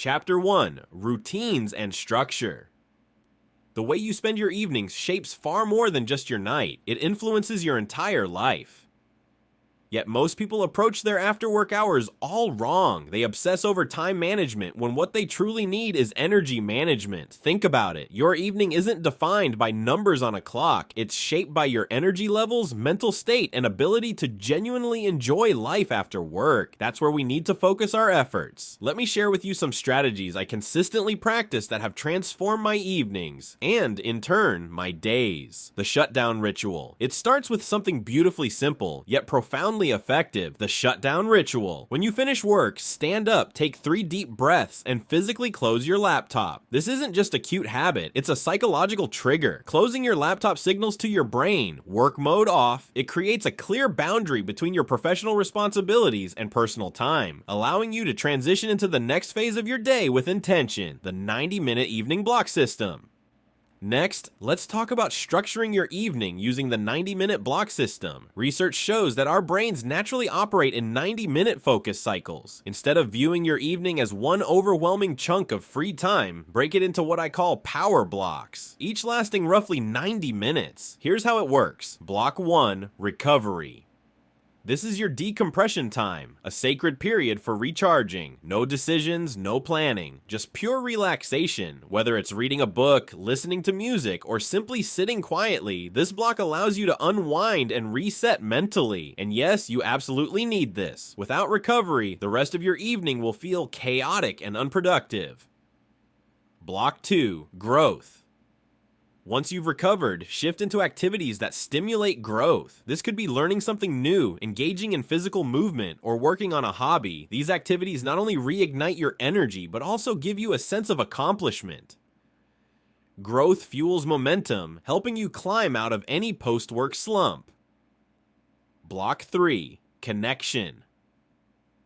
Chapter 1: Routines and Structure. The way you spend your evenings shapes far more than just your night. It influences your entire life. Yet most people approach their after-work hours all wrong. They obsess over time management when what they truly need is energy management. Think about it. Your evening isn't defined by numbers on a clock. It's shaped by your energy levels, mental state, and ability to genuinely enjoy life after work. That's where we need to focus our efforts. Let me share with you some strategies I consistently practice that have transformed my evenings, and in turn, my days. The Shutdown Ritual. It starts with something beautifully simple, yet profoundly effective: the shutdown ritual. When you finish work, stand up, take 3 deep breaths, and physically close your laptop. This isn't just a cute habit, it's a psychological trigger. Closing your laptop signals to your brain, work mode off. It creates a clear boundary between your professional responsibilities and personal time, allowing you to transition into the next phase of your day with intention. The 90-minute evening block system. Next, let's talk about structuring your evening using the 90-minute block system. Research shows that our brains naturally operate in 90-minute focus cycles. Instead of viewing your evening as one overwhelming chunk of free time, break it into what I call power blocks, each lasting roughly 90 minutes. Here's how it works. Block 1: Recovery. This is your decompression time, a sacred period for recharging. No decisions, no planning, just pure relaxation. Whether it's reading a book, listening to music, or simply sitting quietly, this block allows you to unwind and reset mentally. And yes, you absolutely need this. Without recovery, the rest of your evening will feel chaotic and unproductive. Block 2: Growth. Once you've recovered, shift into activities that stimulate growth. This could be learning something new, engaging in physical movement, or working on a hobby. These activities not only reignite your energy, but also give you a sense of accomplishment. Growth fuels momentum, helping you climb out of any post-work slump. Block 3: Connection.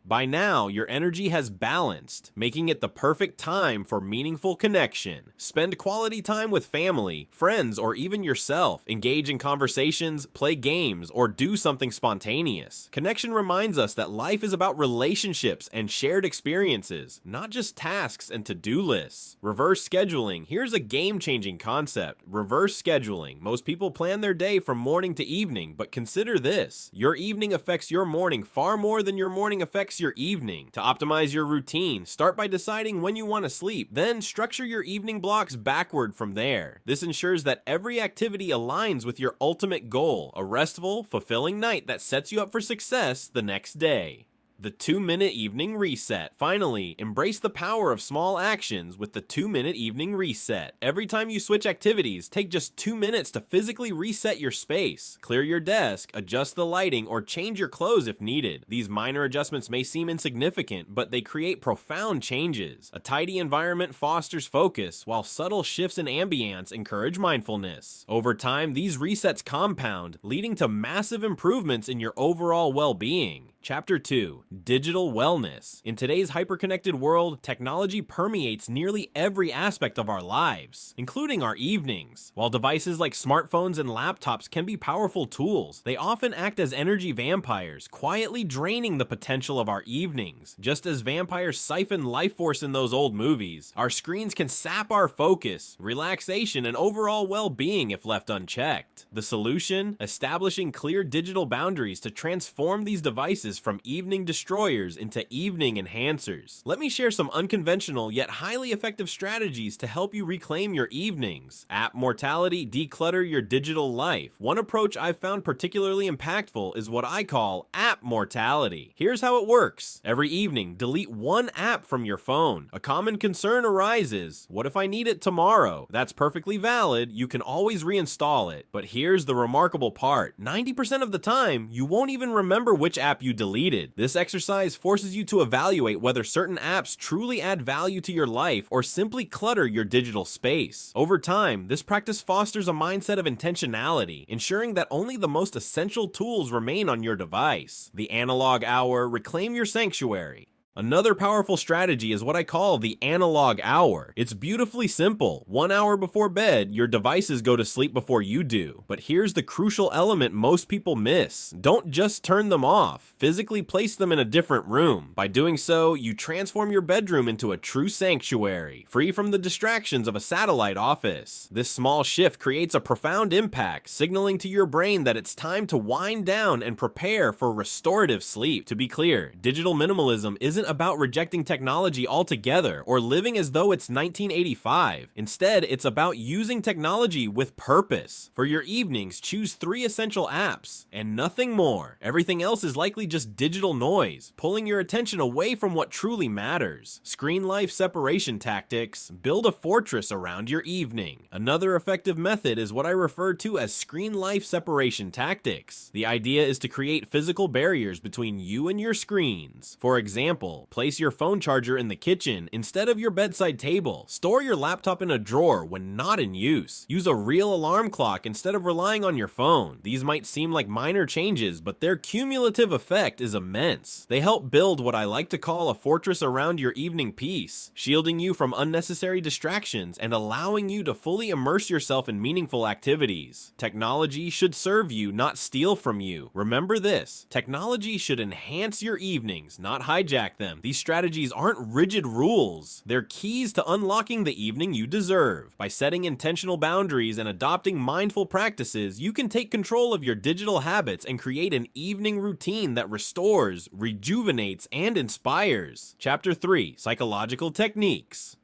By now, your energy has balanced, making it the perfect time for meaningful connection. Spend quality time with family, friends, or even yourself. Engage in conversations, play games, or do something spontaneous. Connection reminds us that life is about relationships and shared experiences, not just tasks and to-do lists. Reverse scheduling. Here's a game-changing concept. Reverse scheduling. Most people plan their day from morning to evening, but consider this. Your evening affects your morning far more than your morning affects your evening. To optimize your routine, start by deciding when you want to sleep, then structure your evening blocks backward from there. This ensures that every activity aligns with your ultimate goal, a restful, fulfilling night that sets you up for success the next day. The 2-minute evening reset. Finally, embrace the power of small actions with the 2-minute evening reset. Every time you switch activities, take just 2 minutes to physically reset your space. Clear your desk, adjust the lighting, or change your clothes if needed. These minor adjustments may seem insignificant, but they create profound changes. A tidy environment fosters focus, while subtle shifts in ambience encourage mindfulness. Over time, these resets compound, leading to massive improvements in your overall well-being. Chapter 2: Digital Wellness. In today's hyper-connected world, technology permeates nearly every aspect of our lives, including our evenings. While devices like smartphones and laptops can be powerful tools, they often act as energy vampires, quietly draining the potential of our evenings. Just as vampires siphon life force in those old movies, our screens can sap our focus, relaxation, and overall well-being if left unchecked. The solution? Establishing clear digital boundaries to transform these devices from evening destroyers into evening enhancers. Let me share some unconventional yet highly effective strategies to help you reclaim your evenings. App Mortality: Declutter your digital life. One approach I've found particularly impactful is what I call App Mortality. Here's how it works. Every evening, delete one app from your phone. A common concern arises: what if I need it tomorrow? That's perfectly valid. You can always reinstall it. But here's the remarkable part. 90% of the time, you won't even remember which app you deleted. This exercise forces you to evaluate whether certain apps truly add value to your life or simply clutter your digital space. Over time, this practice fosters a mindset of intentionality, ensuring that only the most essential tools remain on your device. The analog hour: reclaim your sanctuary. Another powerful strategy is what I call the analog hour. It's beautifully simple. 1 hour before bed, your devices go to sleep before you do. But here's the crucial element most people miss. Don't just turn them off. Physically place them in a different room. By doing so, you transform your bedroom into a true sanctuary, free from the distractions of a satellite office. This small shift creates a profound impact, signaling to your brain that it's time to wind down and prepare for restorative sleep. To be clear, digital minimalism isn't about rejecting technology altogether or living as though it's 1985. Instead, it's about using technology with purpose. For your evenings, choose 3 essential apps and nothing more. Everything else is likely just digital noise, pulling your attention away from what truly matters. Screen life separation tactics. Build a fortress around your evening. Another effective method is what I refer to as screen life separation tactics. The idea is to create physical barriers between you and your screens. For example, place your phone charger in the kitchen instead of your bedside table. Store your laptop in a drawer when not in use. Use a real alarm clock instead of relying on your phone. These might seem like minor changes, but their cumulative effect is immense. They help build what I like to call a fortress around your evening peace, shielding you from unnecessary distractions and allowing you to fully immerse yourself in meaningful activities. Technology should serve you, not steal from you. Remember this: technology should enhance your evenings, not hijack them. These strategies aren't rigid rules. They're keys to unlocking the evening you deserve. By setting intentional boundaries and adopting mindful practices, you can take control of your digital habits and create an evening routine that restores, rejuvenates, and inspires. Chapter 3: Psychological Techniques.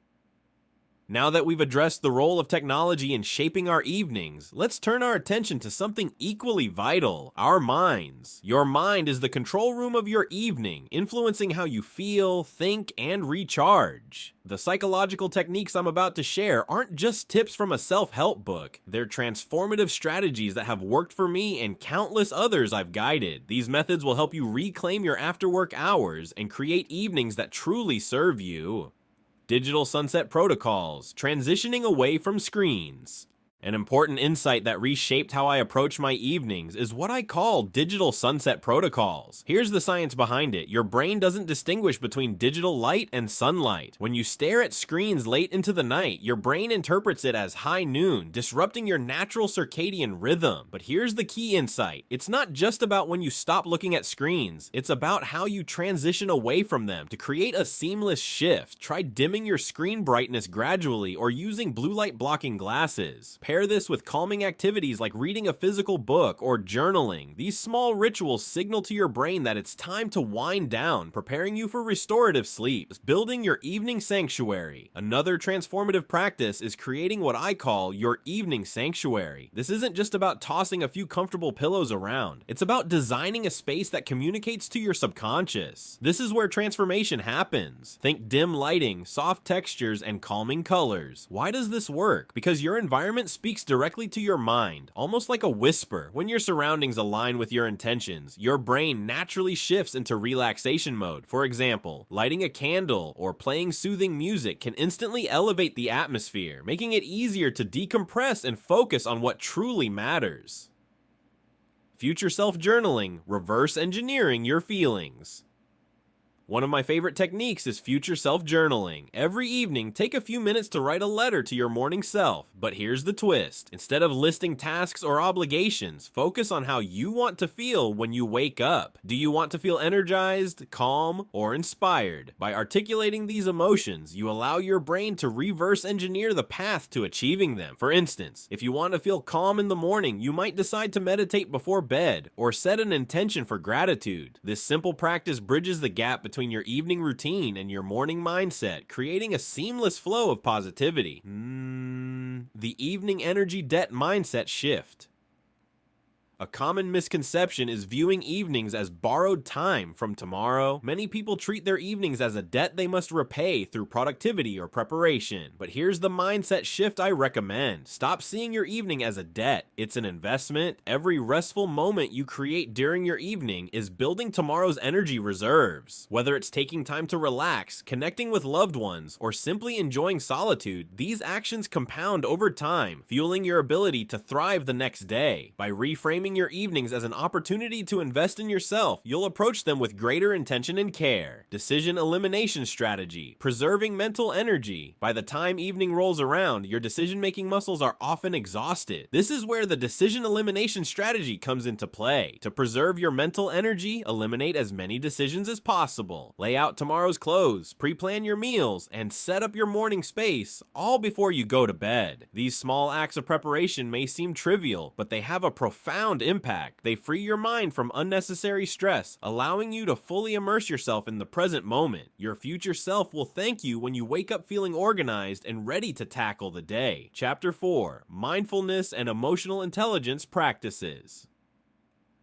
Now that we've addressed the role of technology in shaping our evenings, let's turn our attention to something equally vital: our minds. Your mind is the control room of your evening, influencing how you feel, think, and recharge. The psychological techniques I'm about to share aren't just tips from a self-help book. They're transformative strategies that have worked for me and countless others I've guided. These methods will help you reclaim your after-work hours and create evenings that truly serve you. Digital sunset protocols, transitioning away from screens. An important insight that reshaped how I approach my evenings is what I call digital sunset protocols. Here's the science behind it. Your brain doesn't distinguish between digital light and sunlight. When you stare at screens late into the night, your brain interprets it as high noon, disrupting your natural circadian rhythm. But here's the key insight: it's not just about when you stop looking at screens, it's about how you transition away from them. To create a seamless shift, try dimming your screen brightness gradually or using blue light blocking glasses. Pair this with calming activities like reading a physical book or journaling. These small rituals signal to your brain that it's time to wind down, preparing you for restorative sleep, building your evening sanctuary. Another transformative practice is creating what I call your evening sanctuary. This isn't just about tossing a few comfortable pillows around. It's about designing a space that communicates to your subconscious. This is where transformation happens. Think dim lighting, soft textures, and calming colors. Why does this work? Because your environment speaks directly to your mind, almost like a whisper. When your surroundings align with your intentions, your brain naturally shifts into relaxation mode. For example, lighting a candle or playing soothing music can instantly elevate the atmosphere, making it easier to decompress and focus on what truly matters. Future self journaling, reverse engineering your feelings. One of my favorite techniques is future self journaling. Every evening, take a few minutes to write a letter to your morning self. But here's the twist: instead of listing tasks or obligations, focus on how you want to feel when you wake up. Do you want to feel energized, calm, or inspired? By articulating these emotions, you allow your brain to reverse engineer the path to achieving them. For instance, if you want to feel calm in the morning, you might decide to meditate before bed or set an intention for gratitude. This simple practice bridges the gap between your evening routine and your morning mindset, creating a seamless flow of positivity. The evening energy debt mindset shift. A common misconception is viewing evenings as borrowed time from tomorrow. Many people treat their evenings as a debt they must repay through productivity or preparation. But here's the mindset shift I recommend. Stop seeing your evening as a debt. It's an investment. Every restful moment you create during your evening is building tomorrow's energy reserves. Whether it's taking time to relax, connecting with loved ones, or simply enjoying solitude, these actions compound over time, fueling your ability to thrive the next day. By reframing reframing your evenings as an opportunity to invest in yourself, you'll approach them with greater intention and care. Decision elimination strategy, preserving mental energy. By the time evening rolls around, your decision-making muscles are often exhausted. This is where the decision elimination strategy comes into play. To preserve your mental energy, eliminate as many decisions as possible. Lay out tomorrow's clothes, pre-plan your meals, and set up your morning space, all before you go to bed. These small acts of preparation may seem trivial, but they have a profound impact. They free your mind from unnecessary stress, allowing you to fully immerse yourself in the present moment. Your future self will thank you when you wake up feeling organized and ready to tackle the day. Chapter 4: Mindfulness and Emotional Intelligence Practices.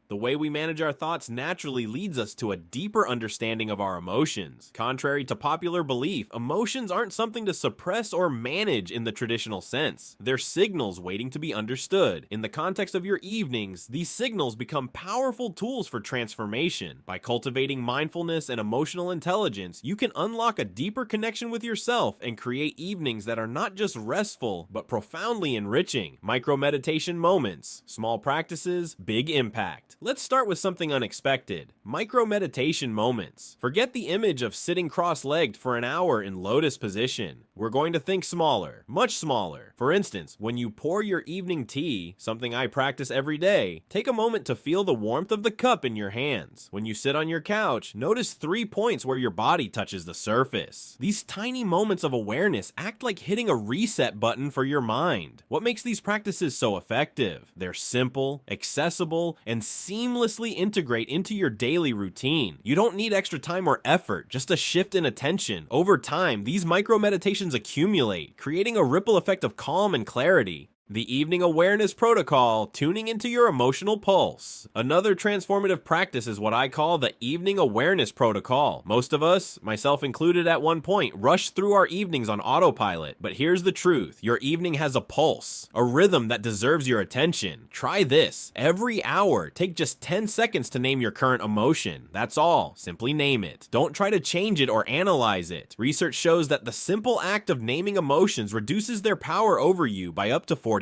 The way we manage our thoughts naturally leads us to a deeper understanding of our emotions. Contrary to popular belief, emotions aren't something to suppress or manage in the traditional sense. They're signals waiting to be understood. In the context of your evenings, these signals become powerful tools for transformation. By cultivating mindfulness and emotional intelligence, you can unlock a deeper connection with yourself and create evenings that are not just restful, but profoundly enriching. Micro-meditation moments, small practices, big impact. Let's start with something unexpected. Micro-meditation moments. Forget the image of sitting cross-legged for an hour in lotus position. We're going to think smaller, much smaller. For instance, when you pour your evening tea, something I practice every day, take a moment to feel the warmth of the cup in your hands. When you sit on your couch, notice 3 points where your body touches the surface. These tiny moments of awareness act like hitting a reset button for your mind. What makes these practices so effective? They're simple, accessible, and seamlessly integrate into your daily routine. You don't need extra time or effort, just a shift in attention. Over time, these micro-meditations accumulate, creating a ripple effect of calm and clarity. The Evening Awareness Protocol, tuning into your emotional pulse. Another transformative practice is what I call the Evening Awareness Protocol. Most of us, myself included at one point, rush through our evenings on autopilot. But here's the truth. Your evening has a pulse, a rhythm that deserves your attention. Try this. Every hour, take just 10 seconds to name your current emotion. That's all. Simply name it. Don't try to change it or analyze it. Research shows that the simple act of naming emotions reduces their power over you by up to 40%.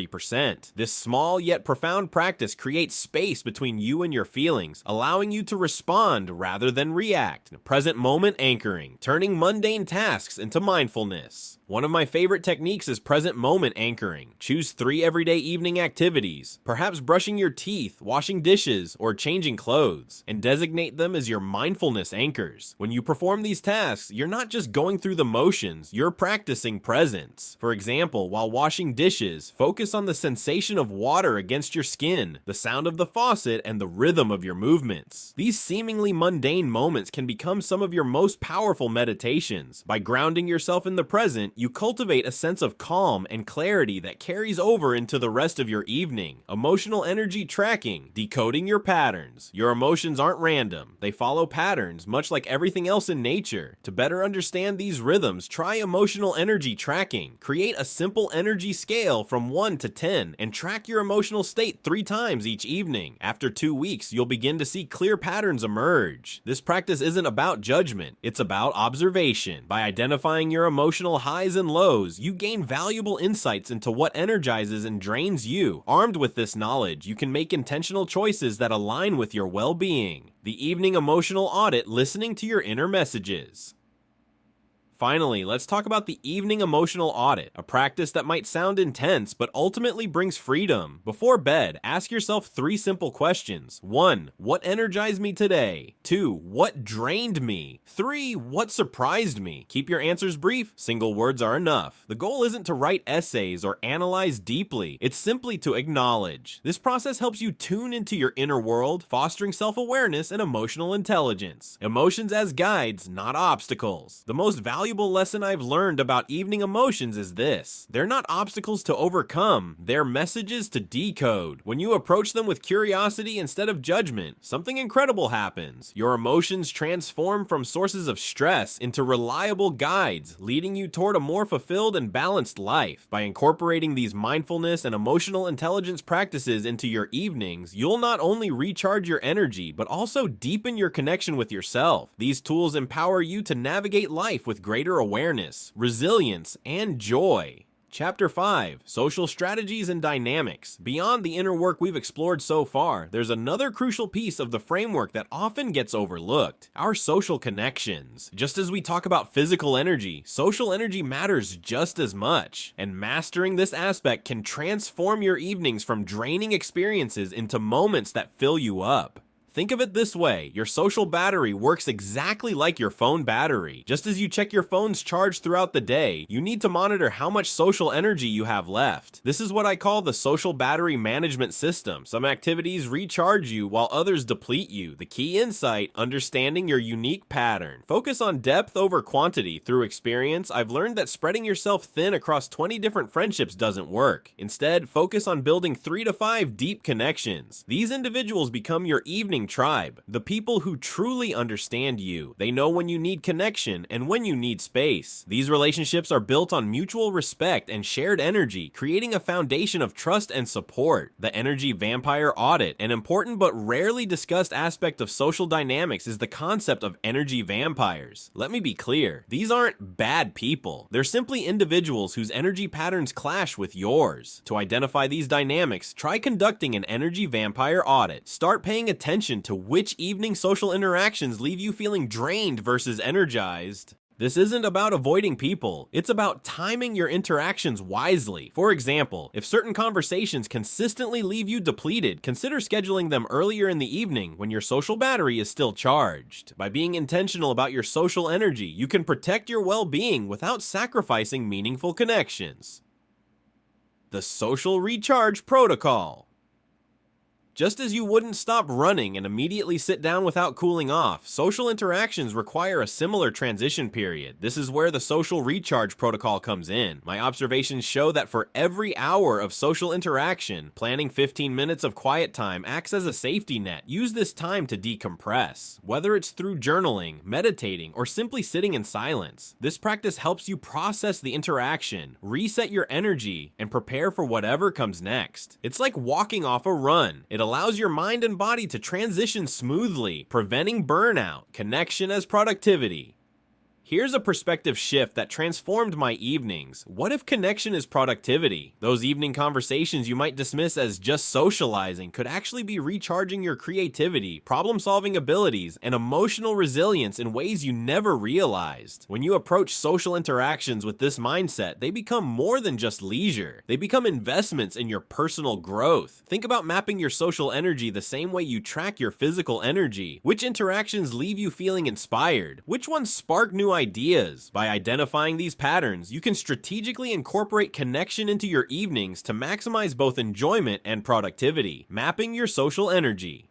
This small yet profound practice creates space between you and your feelings, allowing you to respond rather than react. Present moment anchoring, turning mundane tasks into mindfulness. One of my favorite techniques is present moment anchoring. Choose 3 everyday evening activities, perhaps brushing your teeth, washing dishes, or changing clothes, and designate them as your mindfulness anchors. When you perform these tasks, you're not just going through the motions, you're practicing presence. For example, while washing dishes, focus on the sensation of water against your skin, the sound of the faucet, and the rhythm of your movements. These seemingly mundane moments can become some of your most powerful meditations. By grounding yourself in the present, you cultivate a sense of calm and clarity that carries over into the rest of your evening. Emotional energy tracking, decoding your patterns. Your emotions aren't random. They follow patterns, much like everything else in nature. To better understand these rhythms, try emotional energy tracking. Create a simple energy scale from 1 to 10 and track your emotional state 3 times each evening. After 2 weeks, you'll begin to see clear patterns emerge. This practice isn't about judgment, it's about observation. By identifying your emotional highs and lows, you gain valuable insights into what energizes and drains you. Armed with this knowledge, you can make intentional choices that align with your well-being. The Evening Emotional Audit, listening to your inner messages. Finally, let's talk about the Evening Emotional Audit, a practice that might sound intense but ultimately brings freedom. Before bed, ask yourself 3 simple questions. 1. What energized me today? 2. What drained me? 3. What surprised me? Keep your answers brief. Single words are enough. The goal isn't to write essays or analyze deeply. It's simply to acknowledge. This process helps you tune into your inner world, fostering self-awareness and emotional intelligence. Emotions as guides, not obstacles. The most valuable lesson I've learned about evening emotions is this: they're not obstacles to overcome, they're messages to decode. When you approach them with curiosity instead of judgment, something incredible happens. Your emotions transform from sources of stress into reliable guides, leading you toward a more fulfilled and balanced life. By incorporating these mindfulness and emotional intelligence practices into your evenings, you'll not only recharge your energy, but also deepen your connection with yourself. These tools empower you to navigate life with greater awareness, resilience, and joy. Chapter 5, Social Strategies and Dynamics. Beyond the inner work we've explored so far, there's another crucial piece of the framework that often gets overlooked: our social connections. Just as we talk about physical energy, social energy matters just as much. And mastering this aspect can transform your evenings from draining experiences into moments that fill you up. Think of it this way: your social battery works exactly like your phone battery. Just as you check your phone's charge throughout the day, you need to monitor how much social energy you have left. This is what I call the social battery management system. Some activities recharge you while others deplete you. The key insight: understanding your unique pattern. Focus on depth over quantity. Through experience, I've learned that spreading yourself thin across 20 different friendships doesn't work. Instead, focus on building 3 to 5 deep connections. These individuals become your evening tribe, the people who truly understand you. They know when you need connection and when you need space. These relationships are built on mutual respect and shared energy, creating a foundation of trust and support. The energy vampire audit. An important but rarely discussed aspect of social dynamics is the concept of energy vampires. Let me be clear, these aren't bad people. They're simply individuals whose energy patterns clash with yours. To identify these dynamics, try conducting an energy vampire audit. Start paying attention to which evening social interactions leave you feeling drained versus energized. This isn't about avoiding people, it's about timing your interactions wisely. For example, if certain conversations consistently leave you depleted, consider scheduling them earlier in the evening when your social battery is still charged. By being intentional about your social energy, you can protect your well-being without sacrificing meaningful connections. The Social Recharge Protocol. Just as you wouldn't stop running and immediately sit down without cooling off, social interactions require a similar transition period. This is where the social recharge protocol comes in. My observations show that for every hour of social interaction, planning 15 minutes of quiet time acts as a safety net. Use this time to decompress. Whether it's through journaling, meditating, or simply sitting in silence, this practice helps you process the interaction, reset your energy, and prepare for whatever comes next. It's like walking off a run. It allows your mind and body to transition smoothly, preventing burnout. Connection as productivity. Here's a perspective shift that transformed my evenings. What if connection is productivity? Those evening conversations you might dismiss as just socializing could actually be recharging your creativity, problem-solving abilities, and emotional resilience in ways you never realized. When you approach social interactions with this mindset, they become more than just leisure. They become investments in your personal growth. Think about mapping your social energy the same way you track your physical energy. Which interactions leave you feeling inspired? Which ones spark new ideas? By identifying these patterns, you can strategically incorporate connection into your evenings to maximize both enjoyment and productivity. Mapping your social energy.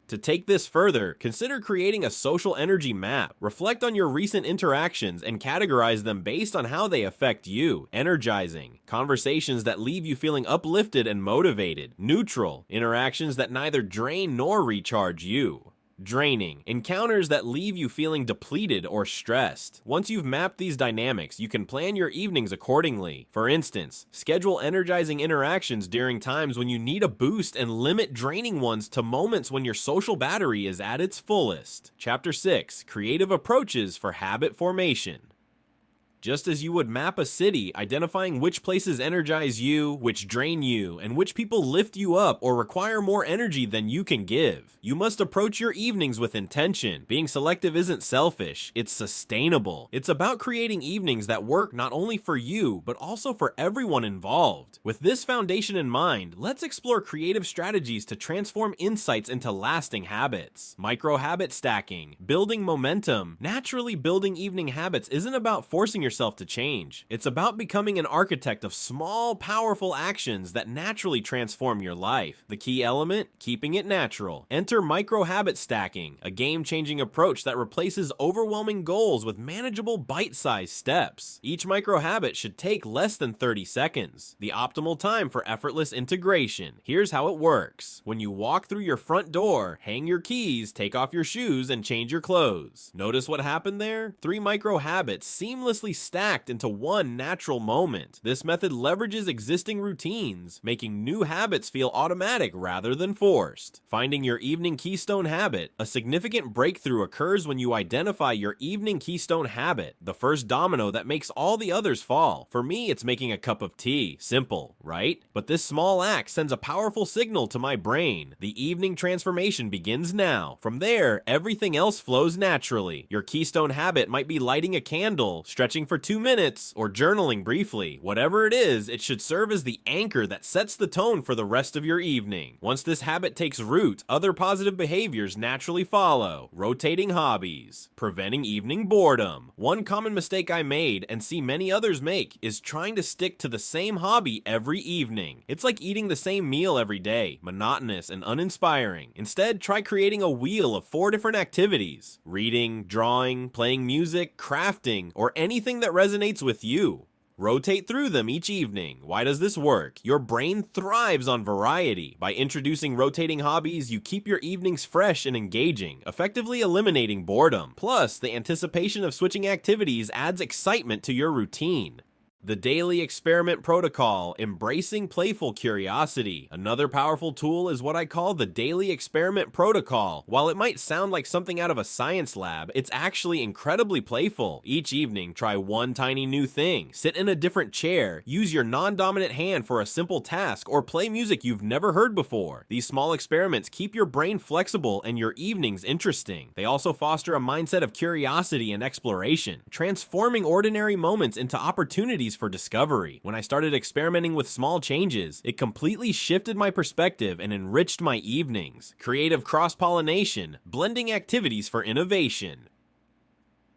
To take this further, consider creating a social energy map. Reflect on your recent interactions and categorize them based on how they affect you. Energizing. Conversations that leave you feeling uplifted and motivated. Neutral. Interactions that neither drain nor recharge you. Draining. Encounters that leave you feeling depleted or stressed. Once you've mapped these dynamics, you can plan your evenings accordingly. For instance, schedule energizing interactions during times when you need a boost and limit draining ones to moments when your social battery is at its fullest. Chapter 6, Creative Approaches for Habit Formation. Just as you would map a city, identifying which places energize you, which drain you, and which people lift you up or require more energy than you can give, you must approach your evenings with intention. Being selective isn't selfish, it's sustainable. It's about creating evenings that work not only for you, but also for everyone involved. With this foundation in mind, let's explore creative strategies to transform insights into lasting habits. Micro habit stacking, building momentum. Naturally, building evening habits isn't about forcing yourself to change. It's about becoming an architect of small, powerful actions that naturally transform your life. The key element? Keeping it natural. Enter micro habit stacking, a game-changing approach that replaces overwhelming goals with manageable bite-sized steps. Each micro habit should take less than 30 seconds, the optimal time for effortless integration. Here's how it works. When you walk through your front door, hang your keys, take off your shoes, and change your clothes. Notice what happened there? 3 micro habits seamlessly stacked into one natural moment. This method leverages existing routines, making new habits feel automatic rather than forced. Finding your evening keystone habit. A significant breakthrough occurs when you identify your evening keystone habit, the first domino that makes all the others fall. For me, it's making a cup of tea. Simple, right? But this small act sends a powerful signal to my brain. The evening transformation begins now. From there, everything else flows naturally. Your keystone habit might be lighting a candle, stretching for 2 minutes, or journaling briefly. Whatever it is, it should serve as the anchor that sets the tone for the rest of your evening. Once this habit takes root, other positive behaviors naturally follow. Rotating hobbies. Preventing evening boredom. One common mistake I made, and see many others make, is trying to stick to the same hobby every evening. It's like eating the same meal every day, monotonous and uninspiring. Instead, try creating a wheel of 4 different activities: reading, drawing, playing music, crafting, or anything that resonates with you. Rotate through them each evening. Why does this work? Your brain thrives on variety. By introducing rotating hobbies, you keep your evenings fresh and engaging, effectively eliminating boredom. Plus, the anticipation of switching activities adds excitement to your routine. The Daily Experiment Protocol, embracing playful curiosity. Another powerful tool is what I call the Daily Experiment Protocol. While it might sound like something out of a science lab, it's actually incredibly playful. Each evening, try one tiny new thing. Sit in a different chair, use your non-dominant hand for a simple task, or play music you've never heard before. These small experiments keep your brain flexible and your evenings interesting. They also foster a mindset of curiosity and exploration, transforming ordinary moments into opportunities for discovery. When I started experimenting with small changes, it completely shifted my perspective and enriched my evenings. Creative cross-pollination, blending activities for innovation.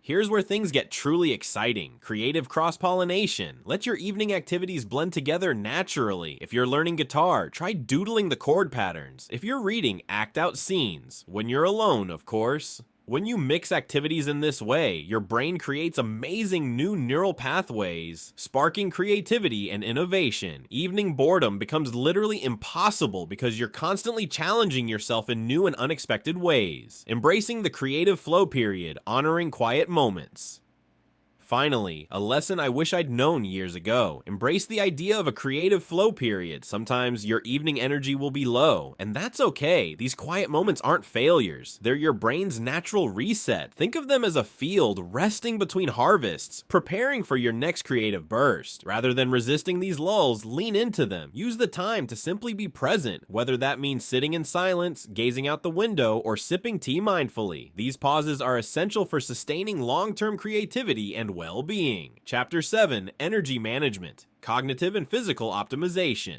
Here's where things get truly exciting. Creative cross-pollination. Let your evening activities blend together naturally. If you're learning guitar, try doodling the chord patterns. If you're reading, act out scenes. When you're alone, of course. When you mix activities in this way, your brain creates amazing new neural pathways, sparking creativity and innovation. Evening boredom becomes literally impossible because you're constantly challenging yourself in new and unexpected ways. Embracing the creative flow period, honoring quiet moments. Finally, a lesson I wish I'd known years ago. Embrace the idea of a creative flow period. Sometimes your evening energy will be low, and that's okay. These quiet moments aren't failures. They're your brain's natural reset. Think of them as a field resting between harvests, preparing for your next creative burst. Rather than resisting these lulls, lean into them. Use the time to simply be present, whether that means sitting in silence, gazing out the window, or sipping tea mindfully. These pauses are essential for sustaining long-term creativity and well-being. Chapter 7, Energy Management, Cognitive and Physical Optimization.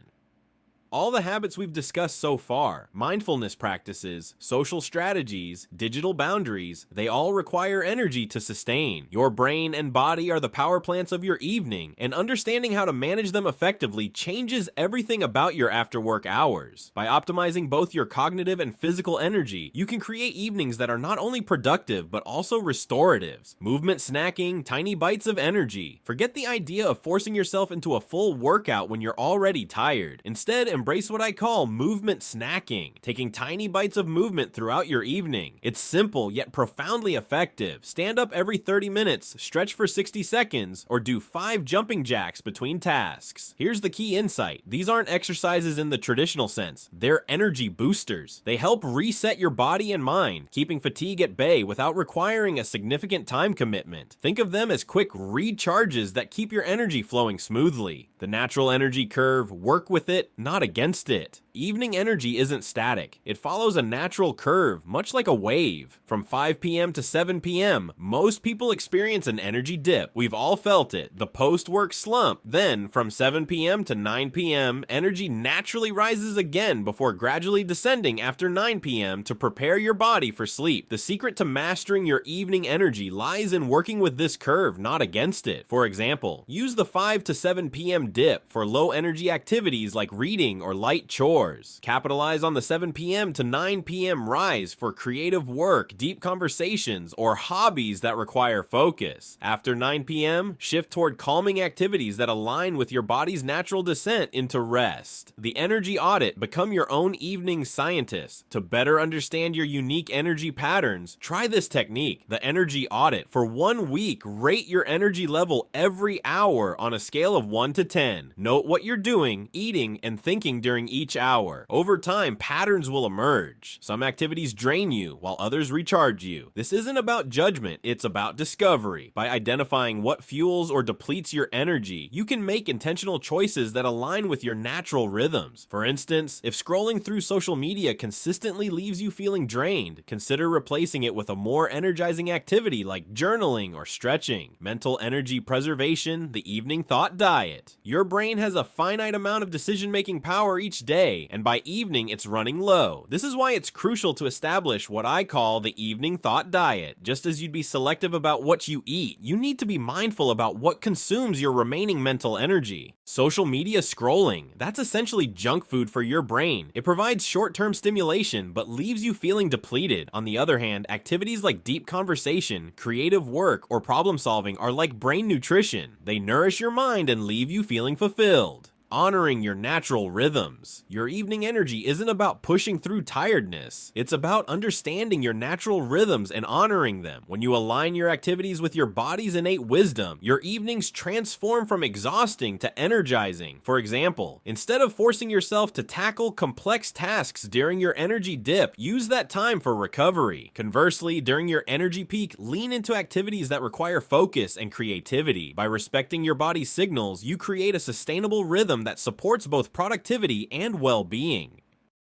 All the habits we've discussed so far, mindfulness practices, social strategies, digital boundaries, they all require energy to sustain. Your brain and body are the power plants of your evening, and understanding how to manage them effectively changes everything about your after-work hours. By optimizing both your cognitive and physical energy, you can create evenings that are not only productive, but also restoratives. Movement snacking, tiny bites of energy. Forget the idea of forcing yourself into a full workout when you're already tired. Instead, embrace what I call movement snacking, taking tiny bites of movement throughout your evening. It's simple yet profoundly effective. Stand up every 30 minutes, stretch for 60 seconds, or do 5 jumping jacks between tasks. Here's the key insight. These aren't exercises in the traditional sense. They're energy boosters. They help reset your body and mind, keeping fatigue at bay without requiring a significant time commitment. Think of them as quick recharges that keep your energy flowing smoothly. The natural energy curve, work with it, not against it. Evening energy isn't static. It follows a natural curve, much like a wave. From 5 p.m. to 7 p.m., most people experience an energy dip. We've all felt it, the post-work slump. Then, from 7 p.m. to 9 p.m., energy naturally rises again before gradually descending after 9 p.m. to prepare your body for sleep. The secret to mastering your evening energy lies in working with this curve, not against it. For example, use the 5 to 7 p.m. dip for low-energy activities like reading journaling or light chores. Capitalize on the 7 p.m. to 9 p.m. rise for creative work, deep conversations, or hobbies that require focus. After 9 p.m., shift toward calming activities that align with your body's natural descent into rest. The Energy Audit: Become your own evening scientist. To better understand your unique energy patterns, try this technique, the Energy Audit. For 1 week, rate your energy level every hour on a scale of 1 to 10. Note what you're doing, eating, and thinking during each hour. Over time, patterns will emerge. Some activities drain you, while others recharge you. This isn't about judgment, it's about discovery. By identifying what fuels or depletes your energy, you can make intentional choices that align with your natural rhythms. For instance, if scrolling through social media consistently leaves you feeling drained, consider replacing it with a more energizing activity like journaling or stretching. Mental energy preservation: the evening thought diet. Your brain has a finite amount of decision-making power each day, and by evening it's running low. This is why it's crucial to establish what I call the evening thought diet. Just as you'd be selective about what you eat, you need to be mindful about what consumes your remaining mental energy. Social media scrolling: that's essentially junk food for your brain. It provides short-term stimulation, but leaves you feeling depleted. On the other hand, activities like deep conversation, creative work, or problem solving are like brain nutrition. They nourish your mind and leave you feeling fulfilled. Honoring your natural rhythms. Your evening energy isn't about pushing through tiredness. It's about understanding your natural rhythms and honoring them. When you align your activities with your body's innate wisdom, your evenings transform from exhausting to energizing. For example, instead of forcing yourself to tackle complex tasks during your energy dip, use that time for recovery. Conversely, during your energy peak, lean into activities that require focus and creativity. By respecting your body's signals, you create a sustainable rhythm that supports both productivity and well-being.